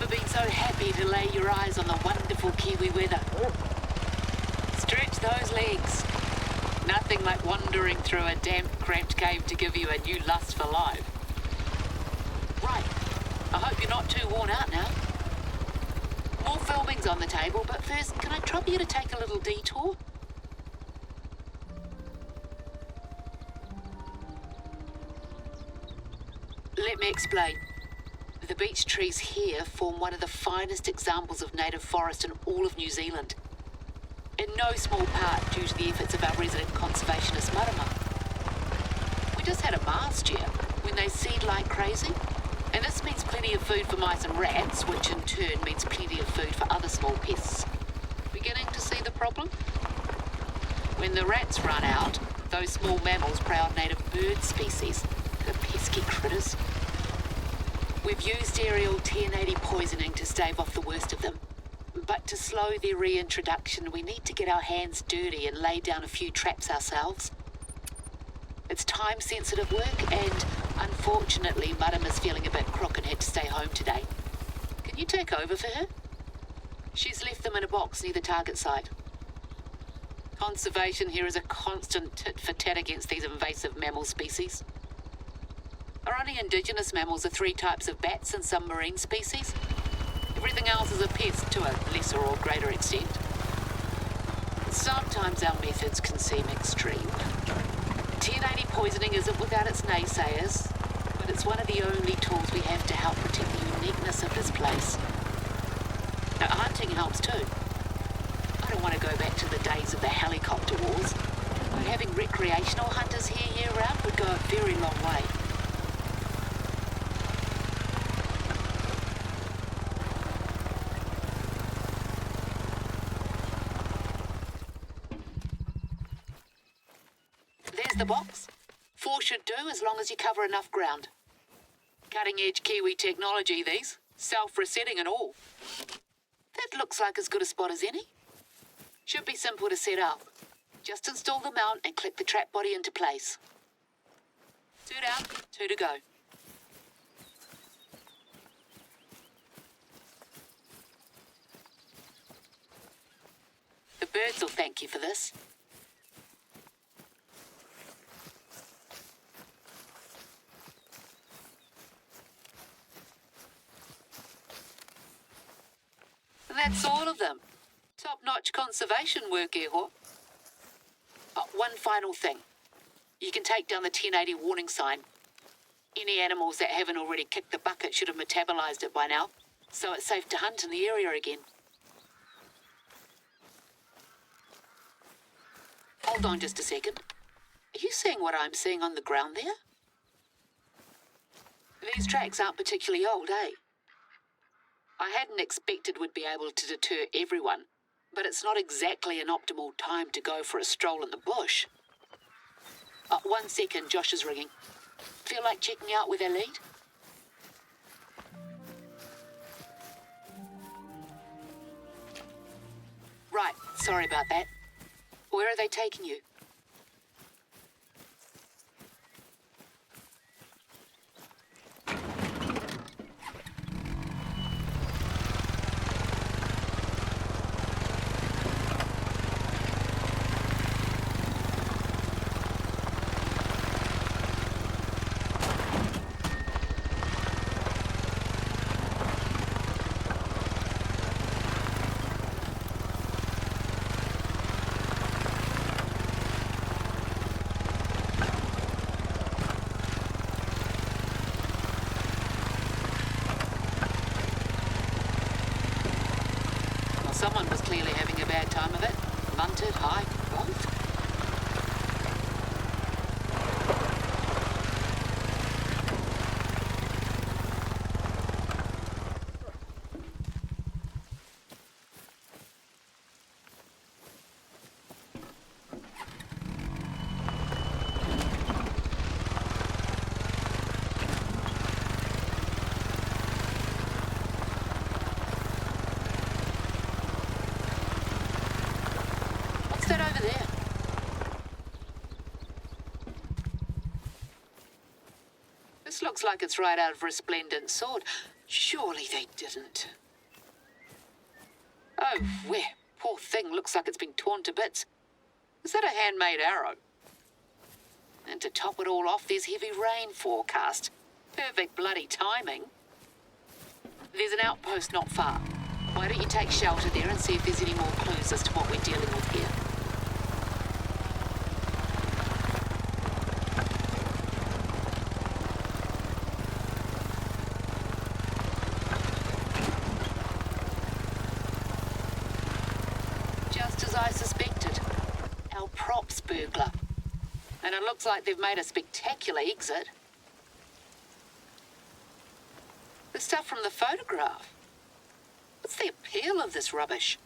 been so happy to lay your eyes on the wonderful Kiwi weather? Stretch those legs. Nothing like wandering through a damp, cramped cave to give you a new lust for life. Right, I hope you're not too worn out now. More filming's on the table, but first, can I trouble you to take a little detour? Let me explain. The beech trees here form one of the finest examples of native forest in all of New Zealand. In no small part due to the efforts of our resident conservationist marama. We just had a mast year when they seed like crazy, and this means plenty of food for mice and rats, which in turn means plenty of food for other small pests. Beginning to see the problem? When the rats run out, those small mammals prey on native bird species, the pesky critters. We've used aerial TN80 poisoning to stave off the worst of them. But to slow their reintroduction, we need to get our hands dirty and lay down a few traps ourselves. It's time-sensitive work, and unfortunately, Madam is feeling a bit crook and had to stay home today. Can you take over for her? She's left them in a box near the target site. Conservation here is a constant tit-for-tat against these invasive mammal species. Our only indigenous mammals are 3 types of bats and some marine species. Everything else is a pest to a lesser or greater extent. Sometimes our methods can seem extreme. TN80 poisoning isn't without its naysayers, but it's one of the only tools we have to help protect the uniqueness of this place. Now, hunting helps too. I don't want to go back to the days of the helicopter wars, but having recreational hunters here year-round would go a very long way. The box. 4 should do as long as you cover enough ground. Cutting-edge Kiwi technology, these. Self-resetting and all. That looks like as good a spot as any. Should be simple to set up. Just install the mount and click the trap body into place. 2 down, 2 to go. The birds will thank you for this. That's all of them. Top-notch conservation work, Eho. One final thing. You can take down the 1080 warning sign. Any animals that haven't already kicked the bucket should have metabolized it by now, so it's safe to hunt in the area again. Hold on just a second. Are you seeing what I'm seeing on the ground there? These tracks aren't particularly old, eh? I hadn't expected we'd be able to deter everyone, but it's not exactly an optimal time to go for a stroll in the bush. 1 second, Josh is ringing. Feel like checking out with our lead? Right, sorry about that. Where are they taking you? Someone was clearly having a bad time of it. Munted, high, both. That over there? This looks like it's right out of Resplendent Sword. Surely they didn't. Oh, where? Poor thing looks like it's been torn to bits. Is that a handmade arrow? And to top it all off, there's heavy rain forecast. Perfect bloody timing. There's an outpost not far. Why don't you take shelter there and see if there's any more clues as to what we're dealing with here? Just as I suspected. Our props burglar. And it looks like they've made a spectacular exit. The stuff from the photograph. What's the appeal of this rubbish?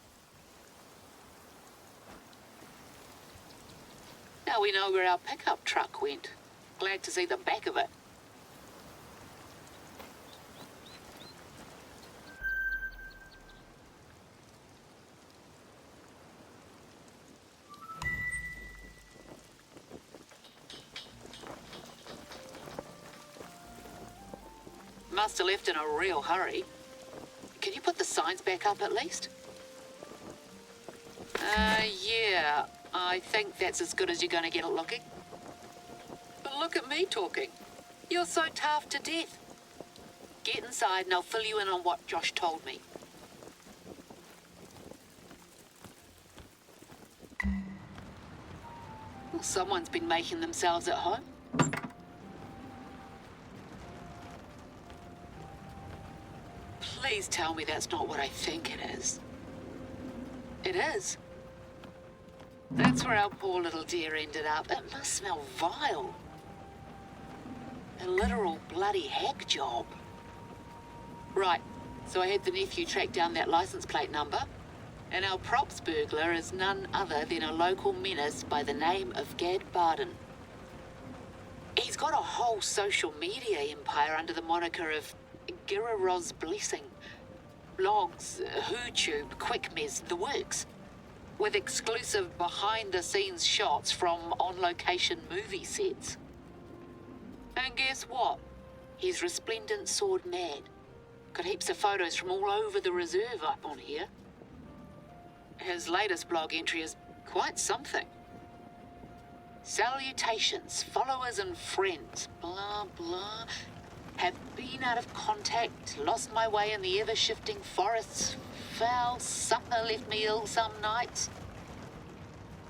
Now we know where our pickup truck went. Glad to see the back of it. Must have left in a real hurry. Can you put the signs back up at least? Yeah. I think that's as good as you're going to get it looking. But look at me talking. You're so tough to death. Get inside and I'll fill you in on what Josh told me. Well, someone's been making themselves at home. Please tell me that's not what I think it is. It is. That's where our poor little dear ended up. It must smell vile. A literal bloody hack job. Right, so I had the nephew track down that license plate number, and our props burglar is none other than a local menace by the name of Gad Barden. He's got a whole social media empire under the moniker of Giraro's Blessing. Blogs, HooTube, QuickMez, the works. With exclusive behind-the-scenes shots from on-location movie sets. And guess what? He's resplendent sword mad. Got heaps of photos from all over the reserve up on here. His latest blog entry is quite something. Salutations, followers and friends, blah, blah. Have been out of contact, lost my way in the ever-shifting forests. Foul supper left me ill some nights.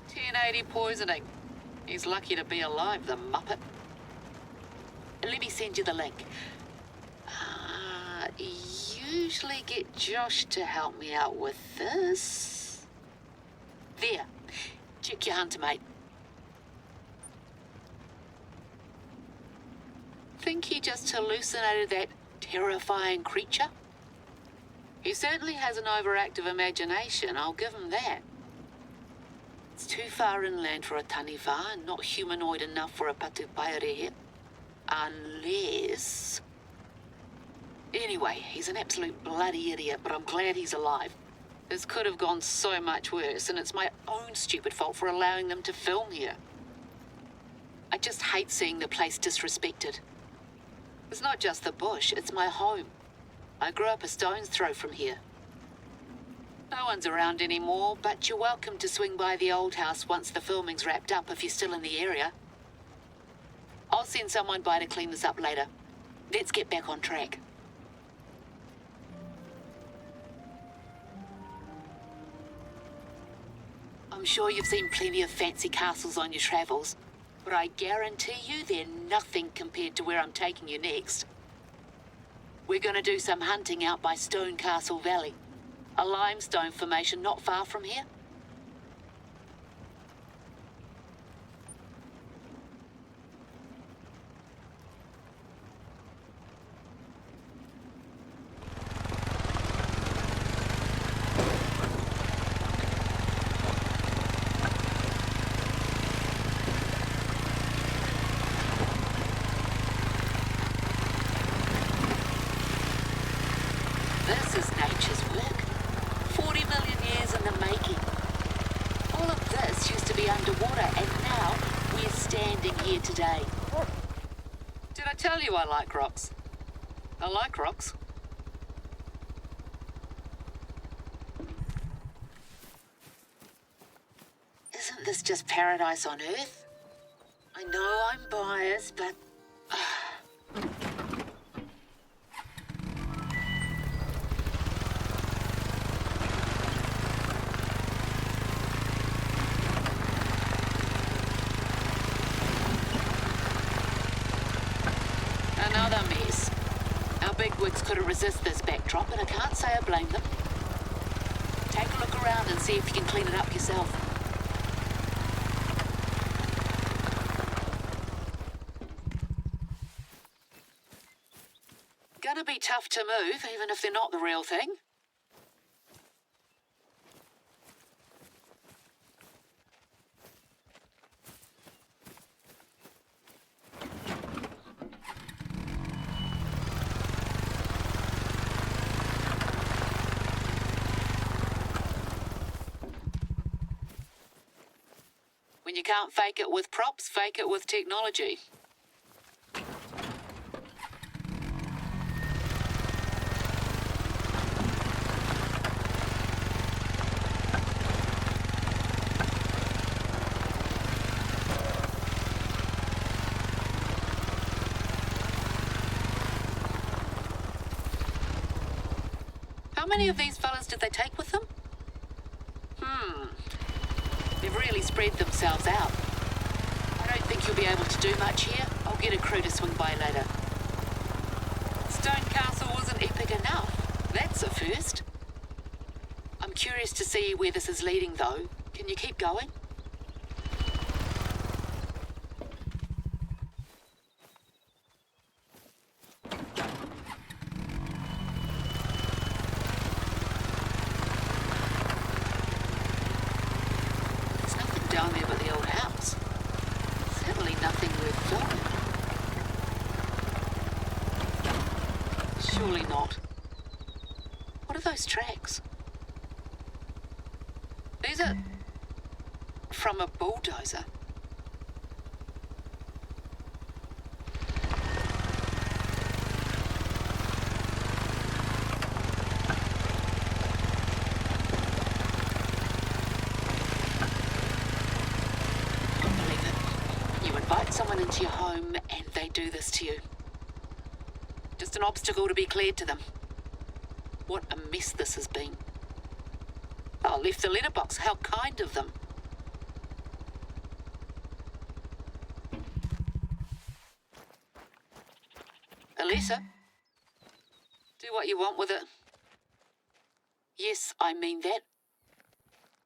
1080 poisoning. He's lucky to be alive, the muppet. Let me send you the link. Usually get Josh to help me out with this. There. Check your hunter, mate. Think he just hallucinated that terrifying creature? He certainly has an overactive imagination, I'll give him that. It's too far inland for a taniwha and not humanoid enough for a patupaerehe. Unless... Anyway, he's an absolute bloody idiot, but I'm glad he's alive. This could have gone so much worse, and it's my own stupid fault for allowing them to film here. I just hate seeing the place disrespected. It's not just the bush, it's my home. I grew up a stone's throw from here. No one's around anymore, but you're welcome to swing by the old house once the filming's wrapped up if you're still in the area. I'll send someone by to clean this up later. Let's get back on track. I'm sure you've seen plenty of fancy castles on your travels, but I guarantee you they're nothing compared to where I'm taking you next. We're going to do some hunting out by Stone Castle Valley, a limestone formation not far from here. This is nature's work. 40 million years in the making. All of this used to be underwater, and now we're standing here today. Did I tell you I like rocks? I like rocks. just paradise on Earth? I know I'm biased, but... Another mess. Our bigwigs couldn't resist this backdrop, and I can't say I blame them. Take a look around and see if you can clean it up yourself. Gonna be tough to move, even if they're not the real thing. When you can't fake it with props, fake it with technology. How many of these fellas did they take with them? They've really spread themselves out. I don't think you'll be able to do much here. I'll get a crew to swing by later. Stone Castle wasn't epic enough. That's a first. I'm curious to see where this is leading, though. Can you keep going? Down there by the old house. Certainly nothing worth filming. Surely not. What are those tracks? These are from a bulldozer. Someone into your home and they do this to you. Just an obstacle to be cleared to them. What a mess this has been. Oh, left the letterbox. How kind of them. Alyssa, do what you want with it. Yes, I mean that.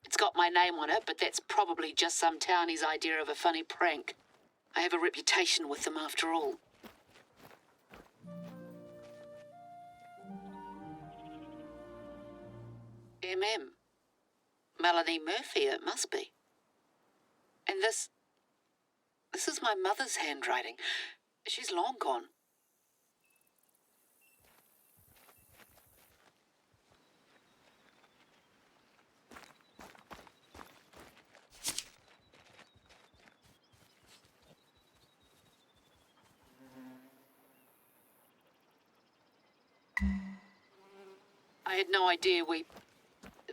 It's got my name on it, but that's probably just some townie's idea of a funny prank. I have a reputation with them after all. MM. Melanie Murphy, it must be. And this is my mother's handwriting. She's long gone. I had no idea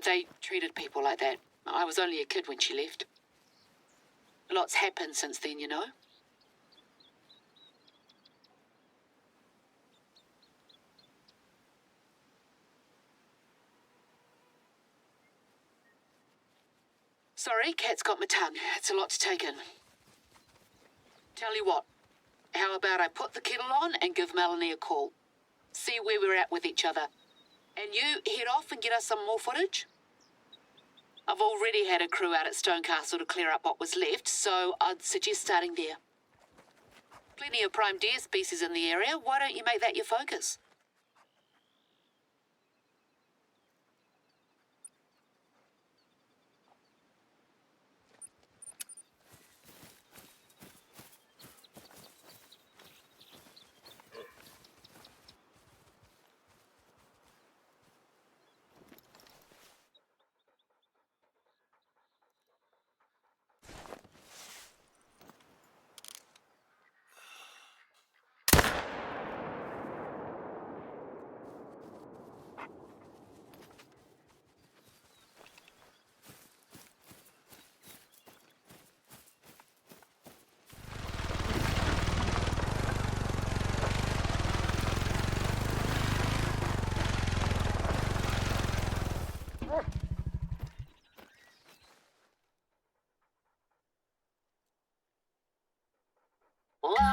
they treated people like that. I was only a kid when she left. Lots happened since then, you know. Sorry, cat's got my tongue. It's a lot to take in. Tell you what, how about I put the kettle on and give Melanie a call? See where we're at with each other. And you head off and get us some more footage? I've already had a crew out at Stone Castle to clear up what was left, so I'd suggest starting there. Plenty of prime deer species in the area. Why don't you make that your focus?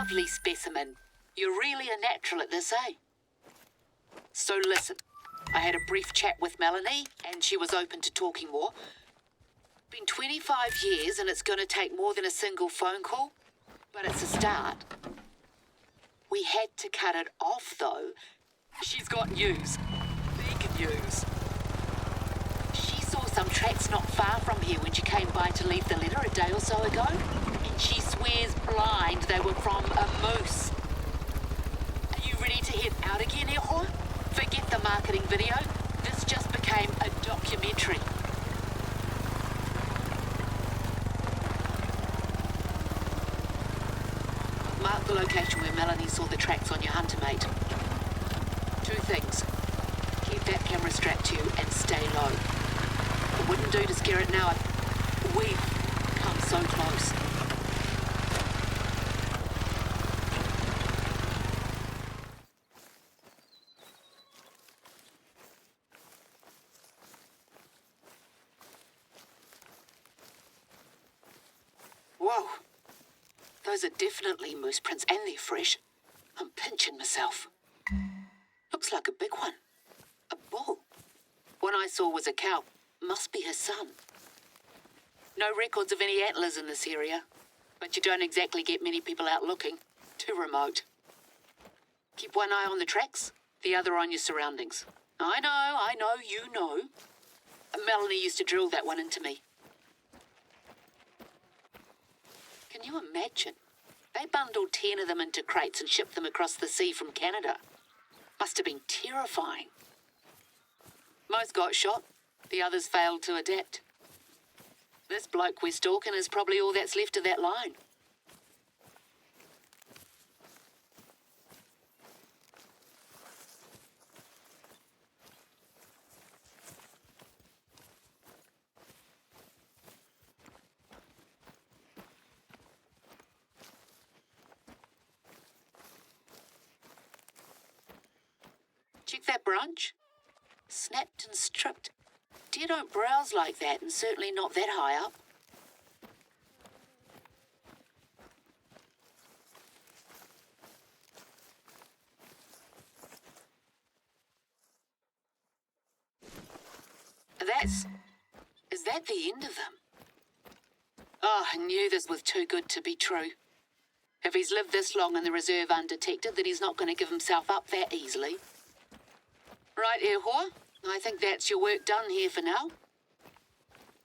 lovely specimen. You're really a natural at this, eh? So listen, I had a brief chat with Melanie, and she was open to talking more. Been 25 years, and it's going to take more than a single phone call, but it's a start. We had to cut it off, though. She's got news. Big news. She saw some tracks not far from here when she came by to leave the letter a day or so ago, and she swears blind they were from a moose. Are you ready to head out again, Eho? Forget the marketing video. This just became a documentary. Mark the location where Melanie saw the tracks on your hunter, mate. Two things. Keep that camera strapped to you and stay low. It wouldn't do to scare it now. We've come so close. Whoa. Those are definitely moose prints, and they're fresh. I'm pinching myself. Looks like a big one. A bull. One I saw was a cow. Must be his son. No records of any antlers in this area, but you don't exactly get many people out looking. Too remote. Keep one eye on the tracks, the other on your surroundings. I know, you know. Melanie used to drill that one into me. Can you imagine? They bundled 10 of them into crates and shipped them across the sea from Canada. Must have been terrifying. Most got shot. The others failed to adapt. This bloke we're stalking is probably all that's left of that line. Check that branch. Snapped and stripped. Deer don't browse like that, and certainly not that high up. Is that the end of them? Oh, I knew this was too good to be true. If he's lived this long in the reserve undetected, then he's not going to give himself up that easily. Right, Eho, I think that's your work done here for now.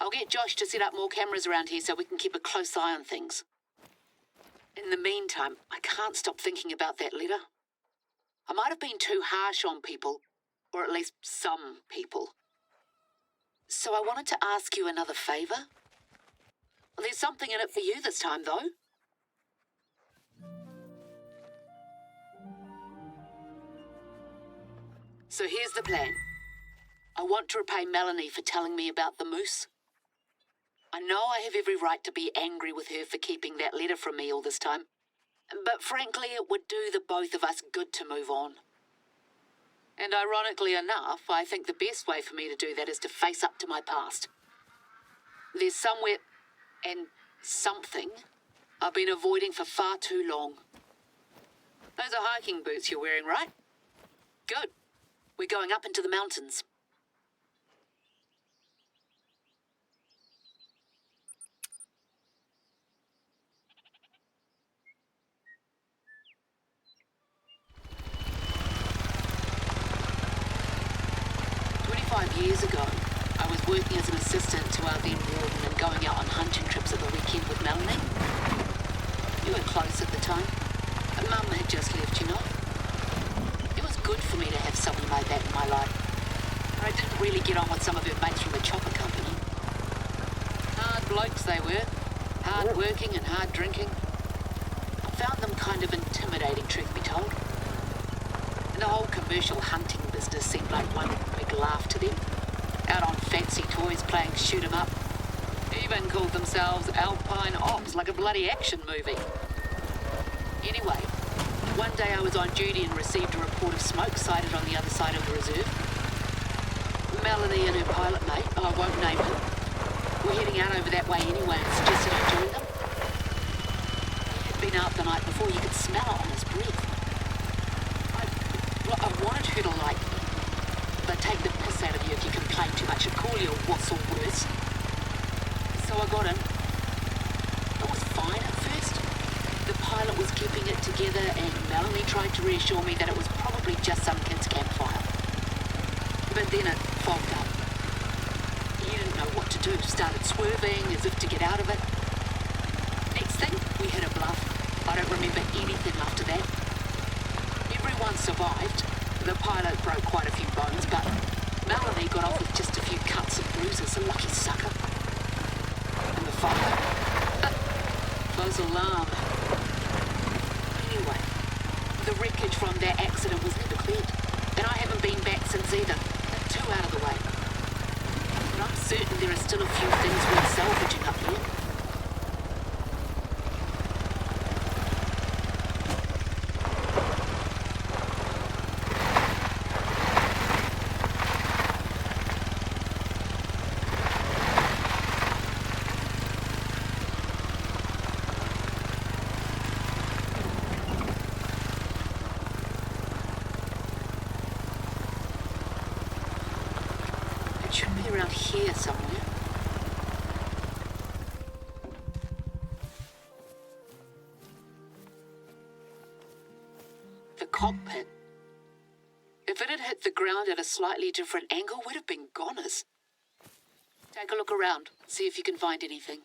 I'll get Josh to set up more cameras around here so we can keep a close eye on things. In the meantime, I can't stop thinking about that letter. I might have been too harsh on people, or at least some people. So I wanted to ask you another favour. There's something in it for you this time, though. So here's the plan. I want to repay Melanie for telling me about the moose. I know I have every right to be angry with her for keeping that letter from me all this time, but frankly it would do the both of us good to move on. And ironically enough, I think the best way for me to do that is to face up to my past. There's somewhere and something I've been avoiding for far too long. Those are hiking boots you're wearing, right? Good. We're going up into the mountains. Years ago, I was working as an assistant to our then warden and going out on hunting trips at the weekend with Melanie. We were close at the time. Mum had just left, you know. It was good for me to have someone like that in my life. I didn't really get on with some of her mates from the chopper company. Hard blokes they were. Hard working and hard drinking. I found them kind of intimidating, truth be told. And the whole commercial hunting business seemed like one big laugh to them. Out on fancy toys playing shoot 'em up. Even called themselves Alpine Ops, like a bloody action movie. Anyway, one day I was on duty and received a report of smoke sighted on the other side of the reserve. Melanie and her pilot mate, I won't name him, were heading out over that way anyway and suggested I join them. He had been out the night before. You could smell it on his breath. I wanted her to like me. They'd take the piss out of you if you complained too much and call you a wuss or worse. So I got in. It was fine at first. The pilot was keeping it together and Melanie tried to reassure me that it was probably just some kid's campfire. But then it fogged up. He didn't know what to do. Started swerving as if to get out of it. Next thing, we hit a bluff. I don't remember anything after that. Everyone survived. The pilot broke quite a few bones, but Melanie got off with just a few cuts and bruises, a lucky sucker. And the fire. False alarm. Anyway, the wreckage from that accident was never cleared, and I haven't been back since either. They're too out of the way. But I'm certain there are still a few things worth salvaging up here. It should be around here somewhere. The cockpit. If it had hit the ground at a slightly different angle, we'd have been goners. Take a look around, see if you can find anything.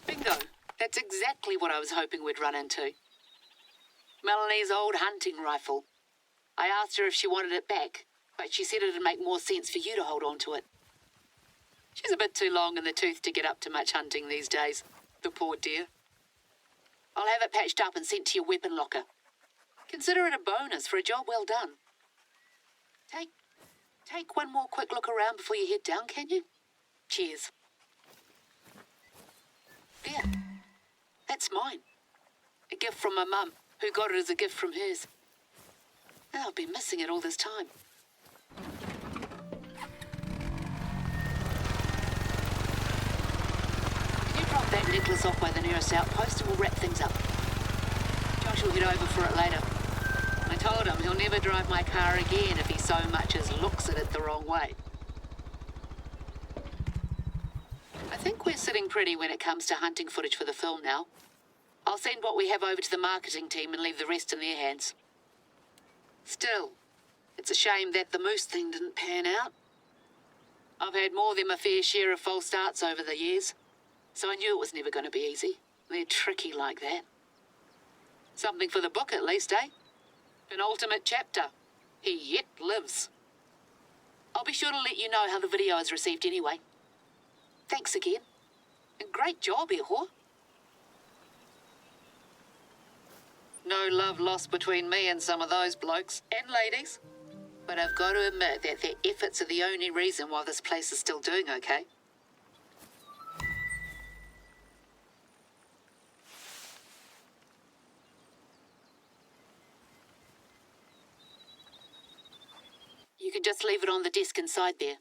Bingo! That's exactly what I was hoping we'd run into. Melanie's old hunting rifle. I asked her if she wanted it back, but she said it'd make more sense for you to hold on to it. She's a bit too long in the tooth to get up to much hunting these days, the poor dear. I'll have it patched up and sent to your weapon locker. Consider it a bonus for a job well done. Take one more quick look around before you head down, can you? Cheers. There. That's mine. A gift from my mum, who got it as a gift from hers. Oh, I've been missing it all this time. Can you drop that necklace off by the nearest outpost and we'll wrap things up? Josh will head over for it later. I told him he'll never drive my car again if he so much as looks at it the wrong way. I think we're sitting pretty when it comes to hunting footage for the film now. I'll send what we have over to the marketing team and leave the rest in their hands. Still, it's a shame that the moose thing didn't pan out. I've had more than my fair share of false starts over the years, so I knew it was never going to be easy. They're tricky like that. Something for the book at least, eh? An ultimate chapter. He yet lives. I'll be sure to let you know how the video is received anyway. Thanks again. And great job, Ehor. No love lost between me and some of those blokes and ladies. But I've got to admit that their efforts are the only reason why this place is still doing okay. You can just leave it on the desk inside there.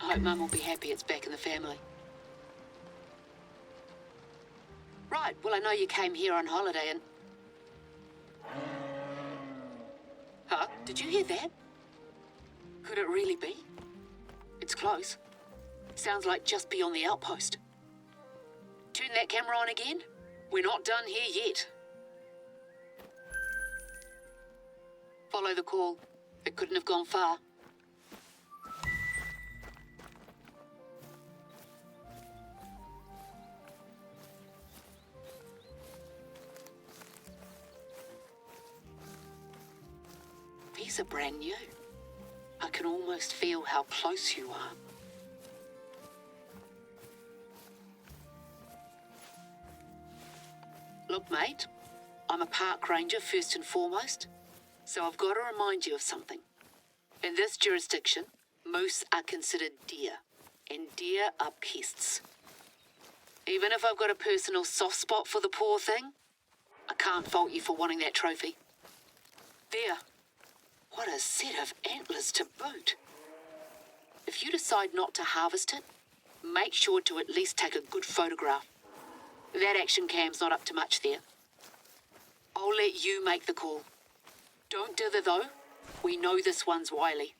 I hope Mum will be happy it's back in the family. Right, well, I know you came here on holiday and... Huh? Did you hear that? Could it really be? It's close. Sounds like just beyond the outpost. Turn that camera on again. We're not done here yet. Follow the call. It couldn't have gone far. These are brand new. I can almost feel how close you are. Look, mate, I'm a park ranger first and foremost, so I've got to remind you of something. In this jurisdiction, moose are considered deer, and deer are pests. Even if I've got a personal soft spot for the poor thing, I can't fault you for wanting that trophy. There. What a set of antlers to boot. If you decide not to harvest it, make sure to at least take a good photograph. That action cam's not up to much there. I'll let you make the call. Don't dither though. We know this one's wily.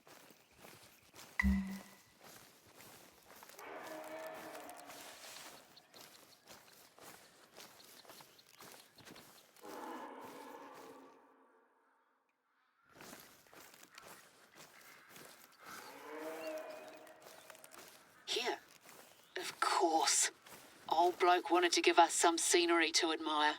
Here. Of course. Old bloke wanted to give us some scenery to admire.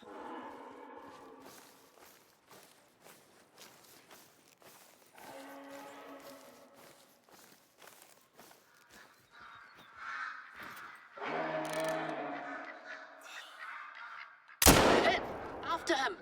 Hit! After him!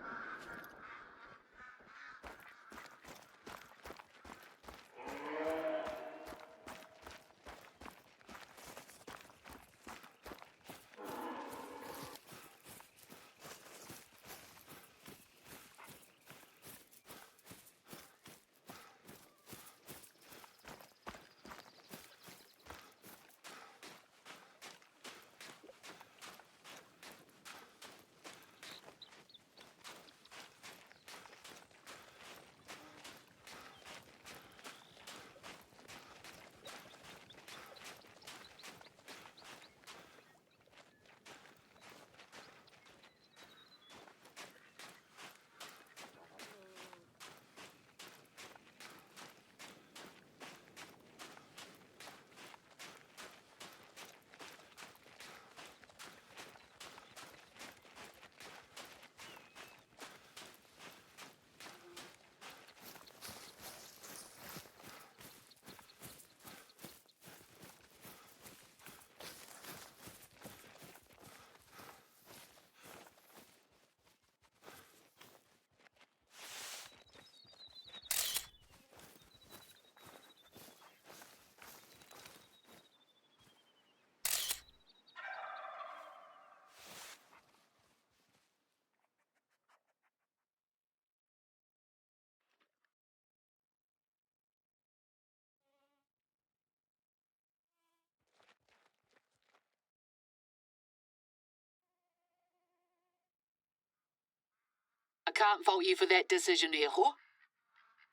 I can't fault you for that decision, Eho.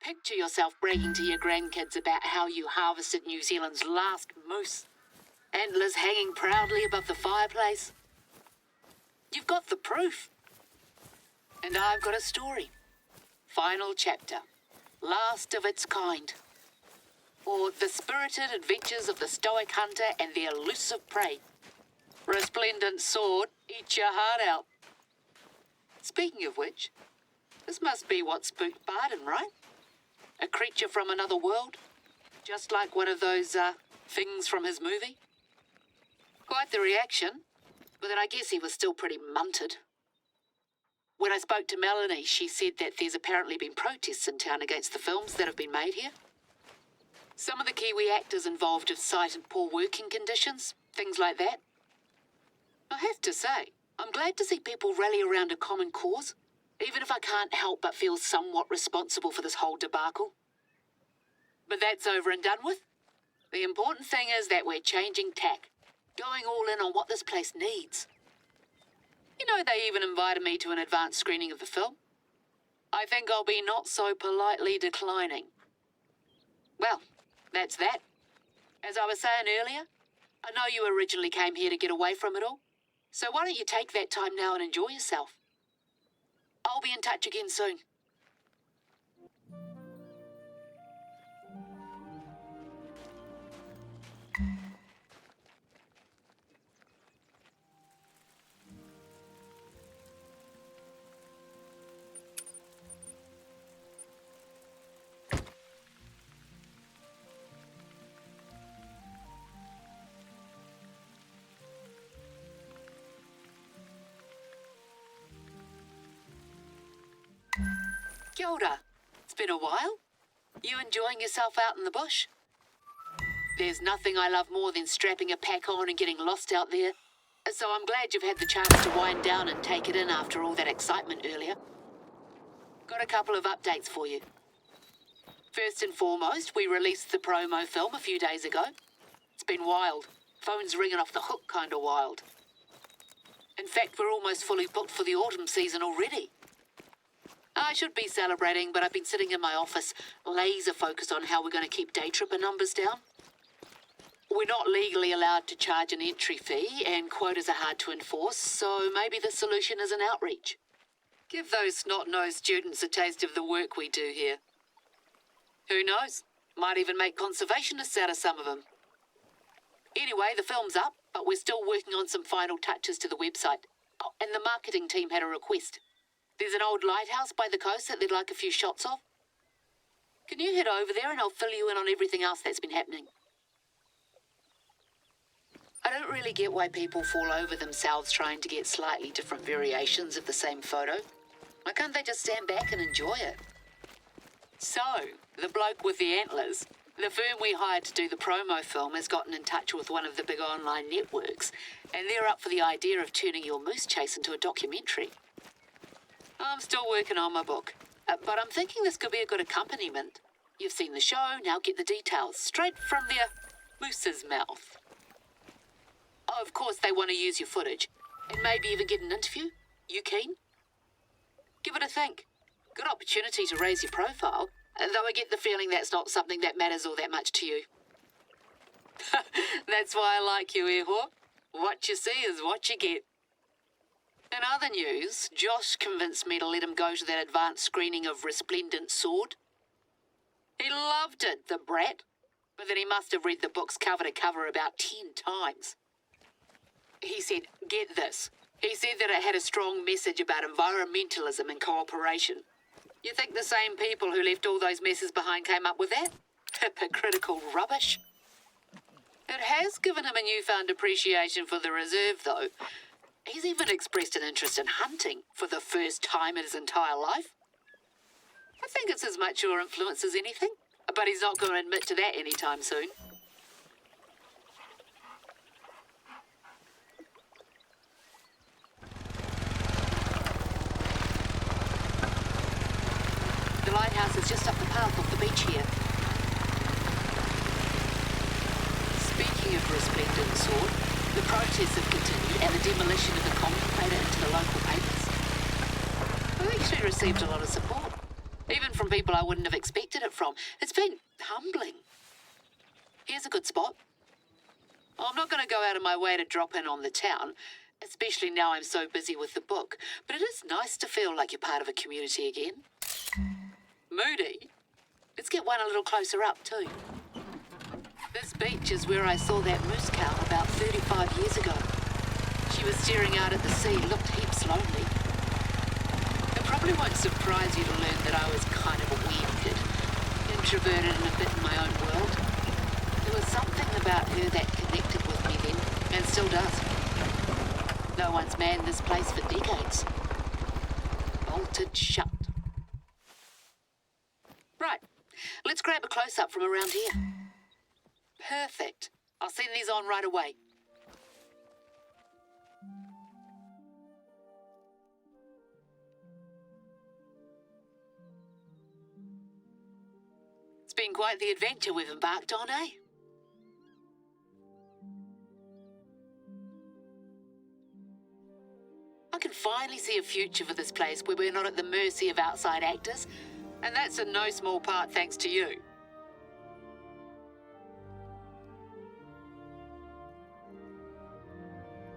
Picture yourself bragging to your grandkids about how you harvested New Zealand's last moose. Antlers hanging proudly above the fireplace. You've got the proof. And I've got a story. Final chapter. Last of its kind. Or the spirited adventures of the stoic hunter and the elusive prey. Resplendent sword, eat your heart out. Speaking of which, this must be what spooked Barden, right? A creature from another world? Just like one of those, things from his movie? Quite the reaction, but then I guess he was still pretty munted. When I spoke to Melanie, she said that there's apparently been protests in town against the films that have been made here. Some of the Kiwi actors involved have cited poor working conditions, things like that. I have to say, I'm glad to see people rally around a common cause, even if I can't help but feel somewhat responsible for this whole debacle. But that's over and done with. The important thing is that we're changing tack, going all in on what this place needs. You know, they even invited me to an advanced screening of the film. I think I'll be not so politely declining. Well, that's that. As I was saying earlier, I know you originally came here to get away from it all, so why don't you take that time now and enjoy yourself? I'll be in touch again soon. Kia ora. It's been a while. You enjoying yourself out in the bush? There's nothing I love more than strapping a pack on and getting lost out there. So I'm glad you've had the chance to wind down and take it in after all that excitement earlier. Got a couple of updates for you. First and foremost, we released the promo film a few days ago. It's been wild. Phones ringing off the hook kind of wild. In fact, we're almost fully booked for the autumn season already. I should be celebrating, but I've been sitting in my office, laser focused on how we're going to keep day tripper numbers down. We're not legally allowed to charge an entry fee, and quotas are hard to enforce, so maybe the solution is an outreach. Give those snot-nosed students a taste of the work we do here. Who knows? Might even make conservationists out of some of them. Anyway, the film's up, but we're still working on some final touches to the website. Oh, and the marketing team had a request. There's an old lighthouse by the coast that they'd like a few shots of. Can you head over there and I'll fill you in on everything else that's been happening? I don't really get why people fall over themselves trying to get slightly different variations of the same photo. Why can't they just stand back and enjoy it? So, the bloke with the antlers, the firm we hired to do the promo film, has gotten in touch with one of the big online networks, and they're up for the idea of turning your moose chase into a documentary. I'm still working on my book, but I'm thinking this could be a good accompaniment. You've seen the show, now get the details, straight from their moose's mouth. Oh, of course they want to use your footage, and maybe even get an interview. You keen? Give it a think. Good opportunity to raise your profile, though I get the feeling that's not something that matters all that much to you. That's why I like you, Ehor. What you see is what you get. In other news, Josh convinced me to let him go to that advanced screening of Resplendent Sword. He loved it, the brat, but then he must have read the books cover to cover about 10 times. He said, get this, he said that it had a strong message about environmentalism and cooperation. You think the same people who left all those messes behind came up with that? Hypocritical rubbish. It has given him a newfound appreciation for the reserve, though. He's even expressed an interest in hunting for the first time in his entire life. I think it's as much your influence as anything, but he's not going to admit to that anytime soon. The lighthouse is just up the path off the beach here. Speaking of Resplendent Sword, the protests have continued and the demolition of the comment made it into the local papers. I've actually received a lot of support, even from people I wouldn't have expected it from. It's been humbling. Here's a good spot. I'm not going to go out of my way to drop in on the town, especially now I'm so busy with the book, but it is nice to feel like you're part of a community again. Moody? Let's get one a little closer up too. This beach is where I saw that moose cow about 35 years ago. She was staring out at the sea, looked heaps lonely. It probably won't surprise you to learn that I was kind of a weird kid, introverted and a bit in my own world. There was something about her that connected with me then, and still does. No one's manned this place for decades. Bolted shut. Right, let's grab a close-up from around here. Perfect. I'll send these on right away. It's been quite the adventure we've embarked on, eh? I can finally see a future for this place where we're not at the mercy of outside actors, and that's in no small part thanks to you.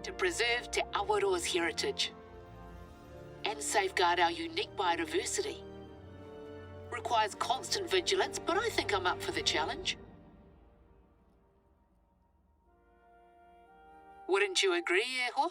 To preserve Te Awaroa's heritage and safeguard our unique biodiversity requires constant vigilance, but I think I'm up for the challenge. Wouldn't you agree, Ehor?